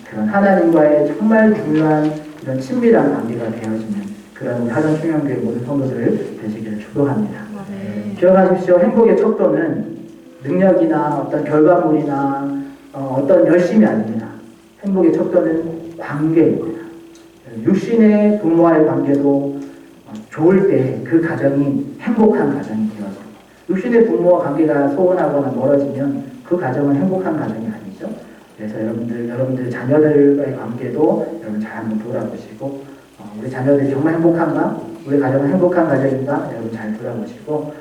그런 하나님과의 정말 중요한 이런 친밀한 관계가 되어지는 그런 우리 하전 충영교회 모든 성도들 되시기를 축복합니다. 기억하십시오. 행복의 척도는 능력이나 어떤 결과물이나 어떤 열심이 아닙니다. 행복의 척도는 관계입니다. 육신의 부모와의 관계도 좋을 때 그 가정이 행복한 가정이 되어집니다. 육신의 부모와 관계가 소원하거나 멀어지면 그 가정은 행복한 가정이 아니죠. 그래서 여러분들 자녀들과의 관계도 여러분 잘 한번 돌아보시고, 우리 자녀들이 정말 행복한가? 우리 가정은 행복한 가정인가? 여러분 잘 돌아보시고,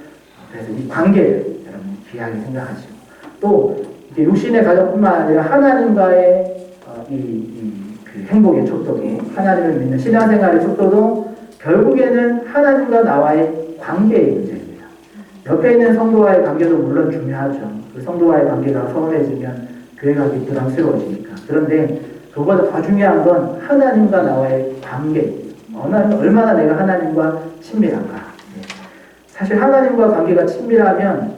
그래서 이 관계를 여러분 귀하게 생각하시고, 또 육신의 가정뿐만 아니라 하나님과의 그 행복의 척도도, 하나님을 믿는 신앙생활의 척도도 결국에는 하나님과 나와의 관계의 문제입니다. 옆에 있는 성도와의 관계도 물론 중요하죠. 그 성도와의 관계가 소원해지면 교회 가기 부담스러워지니까. 그런데 그보다 더 중요한 건 하나님과 나와의 관계. 얼마나 내가 하나님과 친밀한가. 사실 하나님과 관계가 친밀하면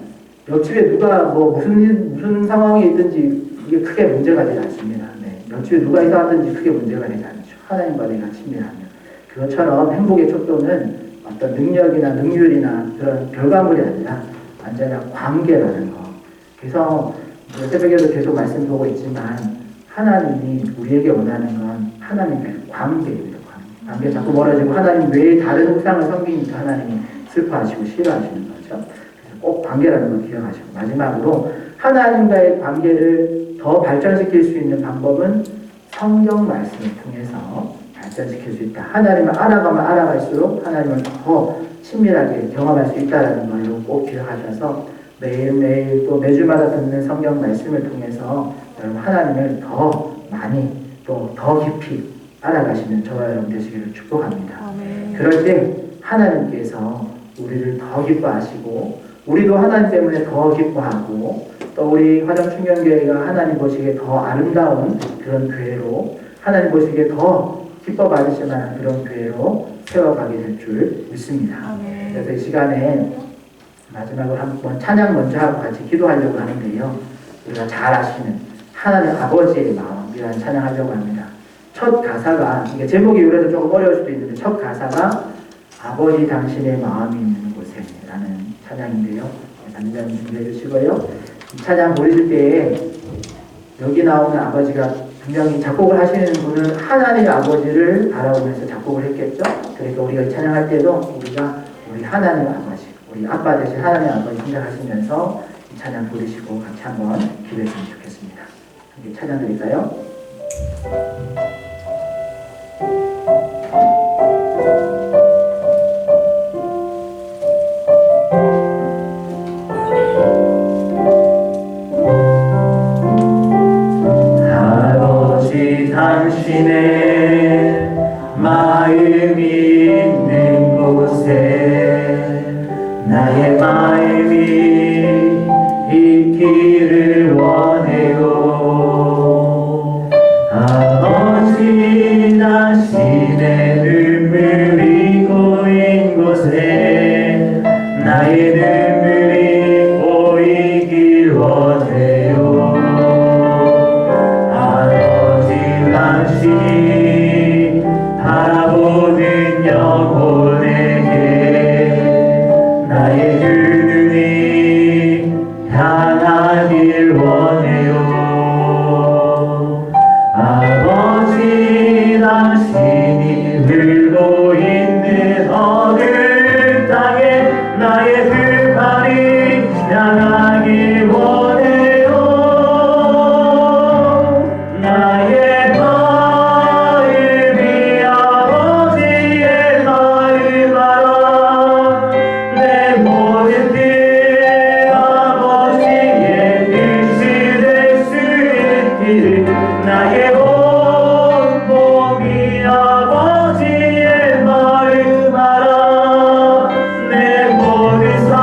옆집에 누가 무슨 상황이 있든지 이게 크게 문제가 되지 않습니다. 옆집에 누가 이사 왔든지 크게 문제가 되지 않죠. 하나님과 내가 친밀하면. 그것처럼 행복의 척도는 어떤 능력이나 능률이나 그런 결과물이 아니라 완전히 관계라는 거. 그래서 새벽에도 계속 말씀 보고 있지만 하나님이 우리에게 원하는 건 하나님의 관계입니다. 관계 자꾸 멀어지고 하나님 외에 다른 우상을 섬기니까 하나님이 슬퍼하시고 싫어하시는 거죠. 그래서 꼭 관계라는 걸 기억하시고, 마지막으로 하나님과의 관계를 더 발전시킬 수 있는 방법은 성경 말씀을 통해서 발전시킬 수 있다. 하나님을 알아가면 알아갈수록 하나님을 더 친밀하게 경험할 수 있다는 걸 꼭 기억하셔서 매일매일 또 매주마다 듣는 성경 말씀을 통해서 여러분 하나님을 더 많이 또 더 깊이 알아가시는 저와 여러분 되시기를 축복합니다. 아멘. 그럴 때 하나님께서 우리를 더 기뻐하시고 우리도 하나님 때문에 더 기뻐하고 또 우리 화정충경교회가 하나님 보시기에 더 아름다운 그런 교회로 하나님 보시기에 더 기뻐 받으실 만한 그런 교회로 세워가게 될 줄 믿습니다. 아멘. 그래서 이 시간에 마지막으로 한번 찬양 먼저 하고 같이 기도하려고 하는데요. 우리가 잘 아시는 하나님 아버지의 마음이라는 찬양하려고 합니다. 첫 가사가, 이게 제목이 그래도 조금 어려울 수도 있는데 첫 가사가 아버지 당신의 마음이 있는 곳에 라는 찬양인데요. 단장 준비해 주시고요. 이 찬양 부르실 때에 여기 나오는 아버지가 분명히 작곡을 하시는 분은 하나님의 아버지를 바라보면서 작곡을 했겠죠. 그러니까 우리가 이 찬양할 때도 우리가 우리 하나님의 아버지, 우리 아빠 대신 하나님의 아버지 생각하시면서 이 찬양 부르시고 같이 한번 기도했으면 좋겠습니다. 함께 찬양 드릴까요? 당신의 마음이 있는 곳에 나의 마음이 있기를 원해요. 아버지 당신의 눈물이 고인 곳에 나의 눈물이 고이길 원해요. 당신이 바라보는 영혼에게 나의 두 눈이 향하길 원해요. 아버지 당신이 울고 있는 어느 땅에 나의 두 팔이 향하길 원해요. 나의 나의 온 몸이 아버지의 마음 알아. 내 모든 삶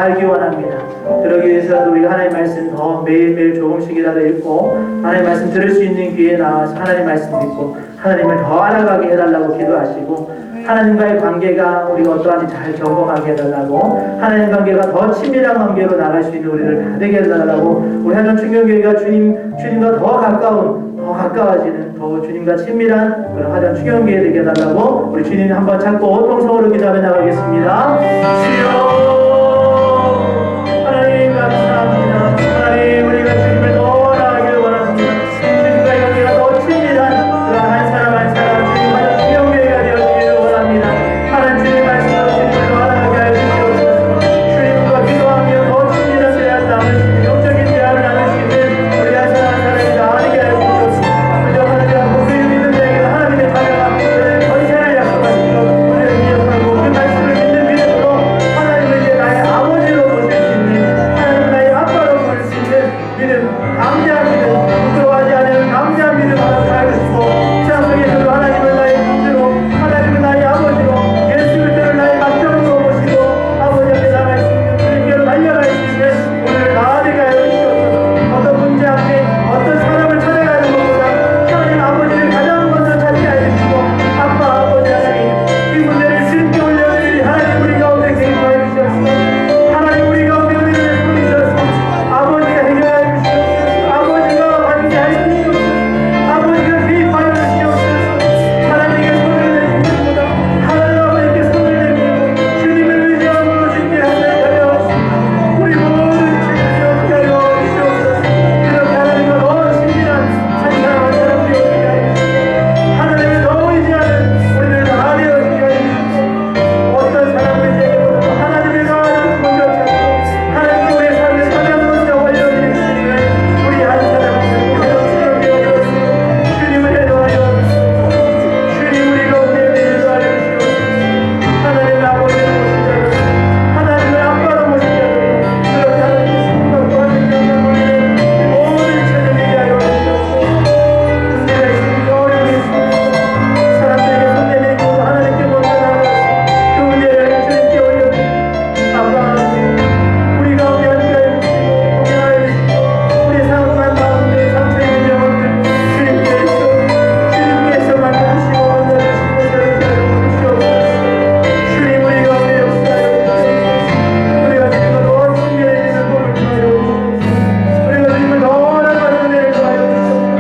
알기 원합니다. 그러기 위해서라도 우리가 하나님 말씀 더 매일매일 조금씩이라도 읽고 하나님 말씀 들을 수 있는 기회에 나와서 하나님 말씀 듣고 하나님을 더 알아가게 해달라고 기도하시고 하나님과의 관계가 우리가 어떠한지 잘 점검하게 해달라고 하나님 관계가 더 친밀한 관계로 나갈 수 있는 우리를 다 되게 해달라고 우리 한전 충경교회가 주님과 더 가까워지는 더 주님과 친밀한 그런 한전 충경교회 되게 해달라고 우리 주님 한번 찾고 통성으로 기도하며 나가겠습니다. 주여 하나님 감사합니다. 하나님 우리가 주님을 더 알아가기를 원합니다. 주님과의 관계가 더 친밀한 그런 한 사람 한 사람 주님 한전 충경교회가 되어지기를 원합니다. 하나님 주님 말씀으로 주님을 더 알아가게 하여 주시옵소서. 주님과 기도하며 더 친밀한 대화를 나눌 수 있는 영적인 대화를 나눌 수 있는 우리 한 사람 한 사람이 다 하게 하여 주시옵소서. 우리 하나님 앞으로 그를 믿는 자에게 하나님의 자녀가 권세를 약속하시고 우리를 기억하고 그 말씀을 믿는 믿음으로 하나님을 이제 나의 아버지로 모실 수 있는 하나님 나의 아빠로 모실 수 있는 믿음 감사한 믿음 부끄러워하지 않는 감사한 믿음 하나 살아주시고 세상 속에서도 하나님을 나의 형제로 하나님을 나의 아버지로 예수 그리스도를 나의 막정으로 모시고 아버지 앞에 나갈 수 있는 주님께로 달려갈 수 있는 오늘 다 되게 하여 주시옵소서. 어떤 문제 앞에 어떤 사람을 찾아가는 것보다 하나님 아버지를 가장 먼저 찾게 하여 주시고 아빠 아버지 하나님 이 문제를 주님께 올려드리니 하나님 우리 가운데 개입하여 주시옵소서. 하나님 우리 가운데 은혜를 보이셔서 아버지가 해결하여 주시옵소서. 아버지가 함께하여 주시옵소서. 아버지가 개입하여 주시옵소서. 하나님께 손을 내밀고보다 하나님 아버지께 손을 내밀고 주님을 의지함으로 주님께 하나님 우리 모든 죄를 어떻게 하여 주시옵소서. 그렇게 하나님과 더 친밀한 한 사람 한 사람 되어지게 하여 주시고 하나님을 더 의지하는 우리를 다 되어지게 하여 주시고 어떤 사람을 의지하기보다 하나님을 더 먼저 찾고 하나님께 우리의 삶을 사명으로 올려드릴 수 있는 우리 한 사람 한 사람 가정 되어지고 주님을 해도하여 주시옵소서. 주님 우리 가운데 내려하여 주시옵소서. 하나님의 아버지로 모신 자들 하나님의 아빠로 모신 자들 그렇게 하나님의 생각과 하나님의 우리는 모든 죄를 위하여 주시옵소서. 문제가 있으니까 어려움이 있습니다. 사람들에게 손 내밀고 하나님께 먼저 나아가서 그 문제를 주님께 올려드리고 아빠 우리 가운데 함께하여 주시고 공경하여 주시고 우리 상한 마음에 상처 있는 영혼들 주님께서 만나주시고 건져주시고 새롭게 하여 주시옵소서. 주님 우리 가운데 역사하여 주시옵소서. 우리가 주님과 더 친밀해지는 복을 주하여 주시옵소서. 우리가 주님을 더 알아가는 은혜를 주하여 주시옵소서.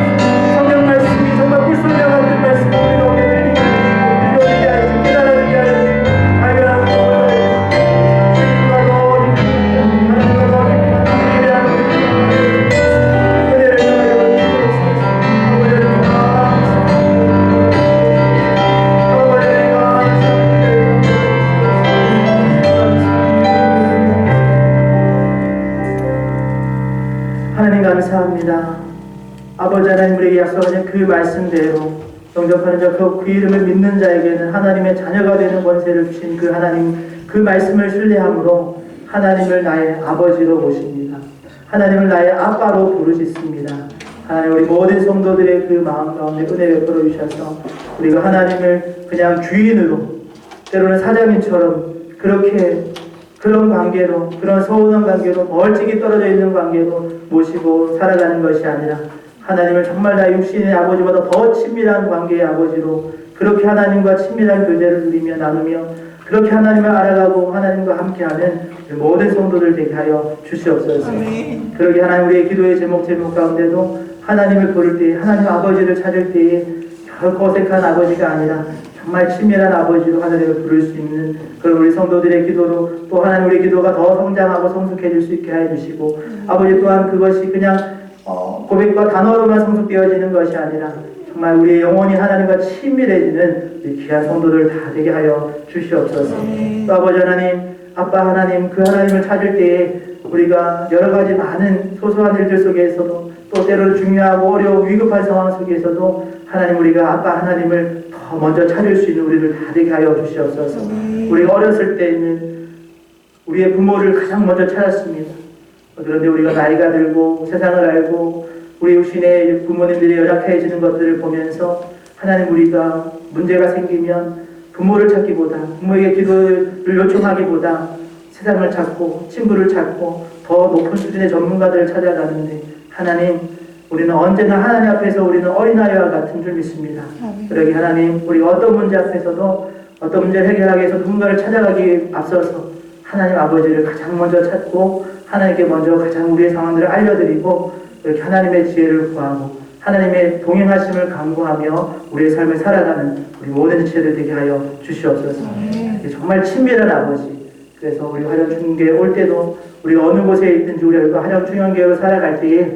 성경 말씀이 정말 꿀소리와 같은 말씀 우리 가운데 들리게 하여 주시고 믿어지게 하여 주시고 깨달아지게 하여 주시고 발견하는 복을 하여 주시고 주님과 더 하나님과 더 친밀한 은혜를 주하여 주시옵소서. 아버지를 하나님 감사합니다. 아버지 하나님 우리에게 약속하신 그 말씀대로 영접하는 자 그 이름을 믿는 자에게는 하나님의 자녀가 되는 권세를 주신 그 하나님 그 말씀을 신뢰함으로 하나님을 나의 아버지로 모십니다. 하나님을 나의 아빠로 부르짖습니다. 하나님 우리 모든 성도들의 그 마음 가운데 은혜 베풀어 주셔서 우리가 하나님을 그냥 주인으로 때로는 사장님처럼 그렇게 그런 관계로 그런 서운한 관계로 멀찍이 떨어져 있는 관계로 모시고 살아가는 것이 아니라 하나님을 정말 나의 육신의 아버지보다 더 친밀한 관계의 아버지로 그렇게 하나님과 친밀한 교제를 누리며 나누며 그렇게 하나님을 알아가고 하나님과 함께하는 모든 성도들 되게 하여 주시옵소서. 그러게 하나님 우리의 기도의 제목 가운데도 하나님을 부를 때 하나님 아버지를 찾을 때에 결코 어색한 아버지가 아니라 정말 친밀한 아버지로 하나님을 부를 수 있는 그런 우리 성도들의 기도로 또 하나님 우리의 기도가 더 성장하고 성숙해질 수 있게 하여 주시고 아버지 또한 그것이 그냥 고백과 단어로만 성숙되어지는 것이 아니라 정말 우리의 영혼이 하나님과 친밀해지는 우리 귀한 성도들 다 되게 하여 주시옵소서. 또 아버지 하나님, 아빠 하나님, 그 하나님을 찾을 때에 우리가 여러 가지 많은 소소한 일들 속에서도 또 때로는 중요하고 어려운 위급한 상황 속에서도 하나님 우리가 아빠 하나님을 더 먼저 찾을 수 있는 우리를 다 되게 하여 주시옵소서. 우리가 어렸을 때에는 우리의 부모를 가장 먼저 찾았습니다. 그런데 우리가 나이가 들고 세상을 알고 우리 육신의 부모님들이 연약해지는 것들을 보면서 하나님 우리가 문제가 생기면 부모를 찾기보다 부모에게 기도를 요청하기보다 세상을 찾고 친구를 찾고 더 높은 수준의 전문가들을 찾아가는데 하나님 우리는 언제나 하나님 앞에서 우리는 어린아이와 같은 줄 믿습니다. 그러기 하나님 우리 어떤 문제 앞에서도 어떤 문제를 해결하기 위해서 누군가를 찾아가기 앞서서 하나님 아버지를 가장 먼저 찾고 하나님께 먼저 가장 우리의 상황들을 알려드리고 이렇게 하나님의 지혜를 구하고 하나님의 동행하심을 간구하며 우리의 삶을 살아가는 우리 모든 지체들 되게 하여 주시옵소서. 정말 친밀한 아버지. 그래서 우리 화령 중교회 올 때도 우리 어느 곳에 있든지 우리가 화령 중앙교회로 살아갈 때에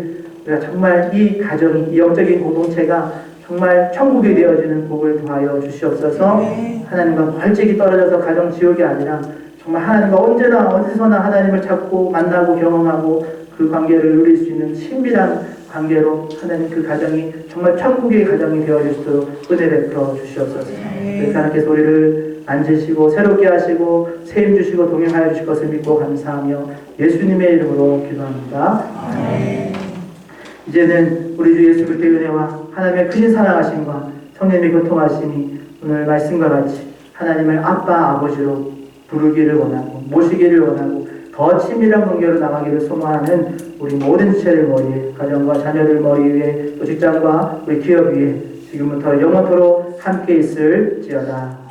우리가 정말 이 가정이 이 영적인 공동체가 정말 천국이 되어지는 복을 더하여 주시옵소서. 하나님과 벌찍이 떨어져서 가정 지옥이 아니라 정말 하나님과 언제나 어디서나 하나님을 찾고 만나고 경험하고 그 관계를 누릴 수 있는 친밀한 관계로 하나님 그 가정이 정말 천국의 가정이 되어질 수 있도록 은혜 베풀어 주시옵소서. 하나님께서 우리를 앉으시고 새롭게 하시고 세임 주시고 동행하여 주실 것을 믿고 감사하며 예수님의 이름으로 기도합니다. 이제는 우리 주 예수 그리스도의 은혜와 하나님의 크신 사랑하심과 성령의 교통하심이 오늘 말씀과 같이 하나님을 아빠 아버지로 부르기를 원하고 모시기를 원하고 더 친밀한 관계로 나가기를 소망하는 우리 모든 지체들 머리에 가정과 자녀들 머리 위에 또 직장과 우리 기업 위에 지금부터 영원토록 함께 있을지어다.